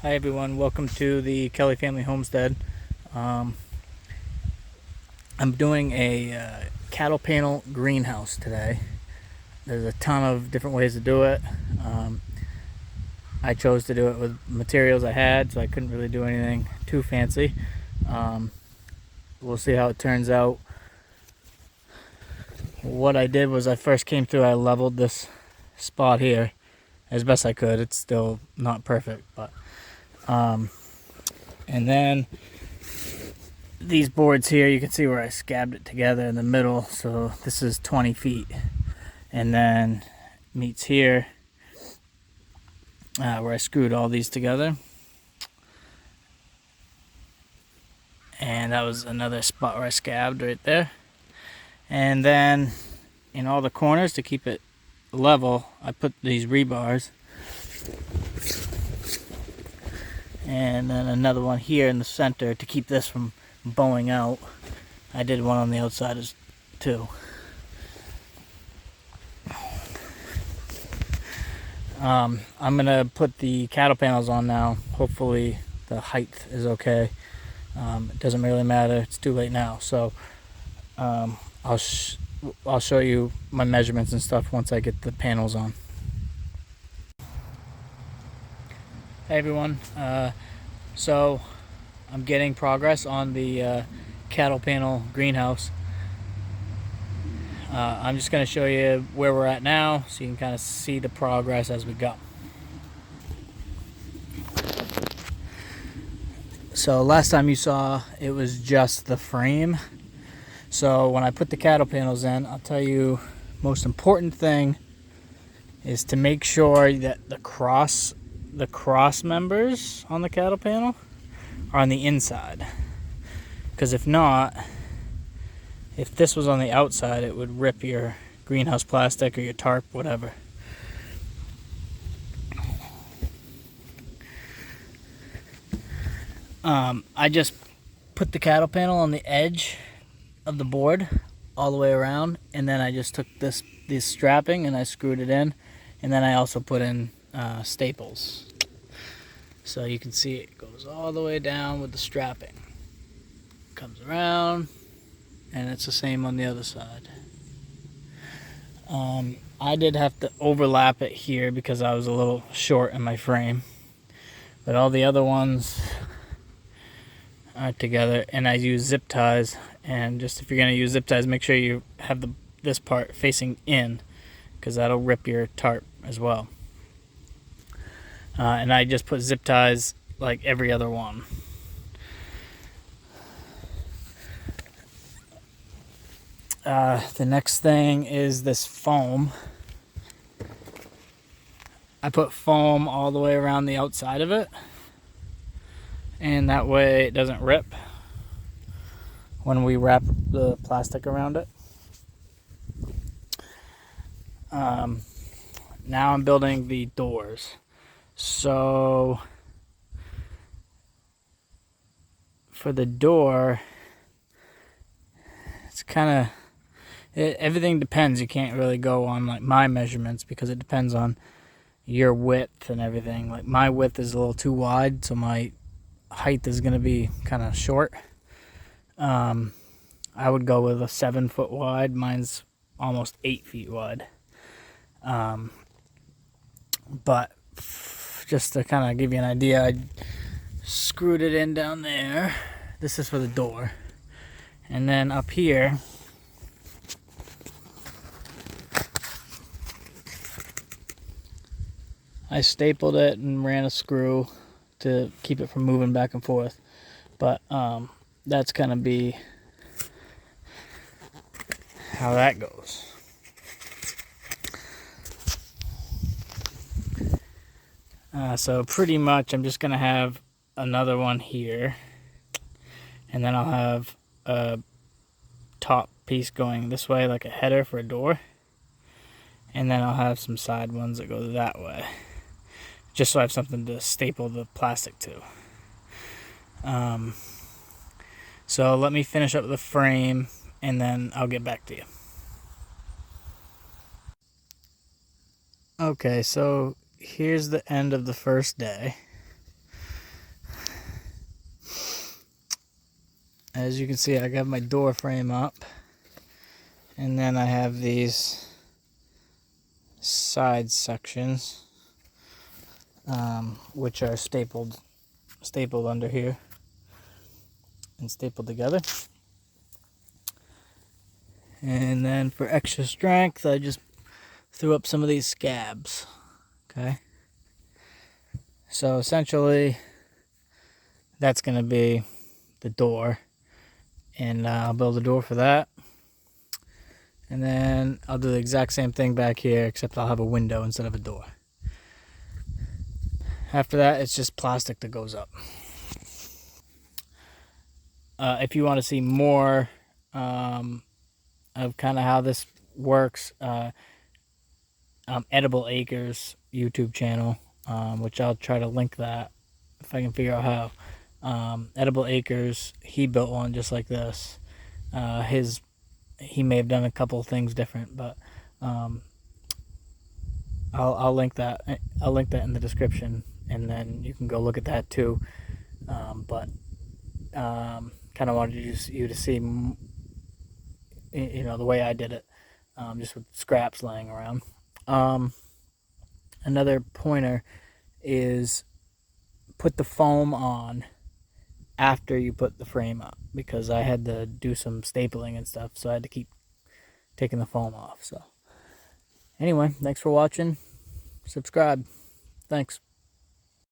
Hi everyone, welcome to the Kelly Family Homestead. I'm doing a cattle panel greenhouse today. There's a ton of different ways to do it. I chose to do it with materials I had, so I couldn't really do anything too fancy. We'll see how it turns out. What I did was I first came through, I leveled this spot here as best I could. It's still not perfect, but and then these boards here, you can see where I scabbed it together in the middle. So this is 20 feet, and then meets here where I screwed all these together, and that was another spot where I scabbed right there. And then in all the corners, to keep it level, I put these rebars, and then another one here in the center to keep this from bowing out. I did one on the outside too. I'm gonna put the cattle panels on now. Hopefully the height is okay. It doesn't really matter, it's too late now. So I'll show you my measurements and stuff once I get the panels on. Hey everyone, so I'm getting progress on the cattle panel greenhouse. I'm just going to show you where we're at now so you can kind of see the progress as we go. So last time you saw, it was just the frame. So when I put the cattle panels in, I'll tell you, most important thing is to make sure that the cross members on the cattle panel are on the inside. Because if not, if this was on the outside, it would rip your greenhouse plastic or your tarp, whatever. I just put the cattle panel on the edge of the board all the way around, and then I just took this strapping and I screwed it in, and then I also put in staples. So you can see it goes all the way down with the strapping. Comes around, and it's the same on the other side. I did have to overlap it here because I was a little short in my frame, but all the other ones are together, and I use zip ties. And just, if you're going to use zip ties, make sure you have this part facing in, because that'll rip your tarp as well. And I just put zip ties like every other one. The next thing is this foam. I put foam all the way around the outside of it, and that way it doesn't rip when we wrap the plastic around it. Now I'm building the doors. So for the door, it's kind of, everything depends. You can't really go on like my measurements because it depends on your width and everything. Like my width is a little too wide, so my height is going to be kind of short. I would go with a 7 foot wide. Mine's almost 8 feet wide. But just to kind of give you an idea, I screwed it in down there. This is for the door. And then up here, I stapled it and ran a screw to keep it from moving back and forth. But that's gonna be how that goes. So pretty much I'm just gonna have another one here, and then I'll have a top piece going this way like a header for a door, and then I'll have some side ones that go that way, just so I have something to staple the plastic to. So let me finish up the frame, and then I'll get back to you. Okay, so here's the end of the first day. as you can see, I got my door frame up, and then I have these side sections, which are stapled under here and stapled together. And then for extra strength, I just threw up some of these scabs. Okay, so essentially that's going to be the door, and I'll build a door for that. And then I'll do the exact same thing back here, except I'll have a window instead of a door. After that, it's just plastic that goes up. If you want to see more of kind of how this works, Edible Acres YouTube channel, which I'll try to link that if I can figure out how. Edible Acres, he built one just like this. He may have done a couple of things different, but I'll link that. I'll link that in the description, and then you can go look at that too. Kind of wanted you to see, the way I did it, just with scraps laying around. Another pointer is put the foam on after you put the frame up, because I had to do some stapling and stuff, so I had to keep taking the foam off. So anyway, thanks for watching. Subscribe. Thanks.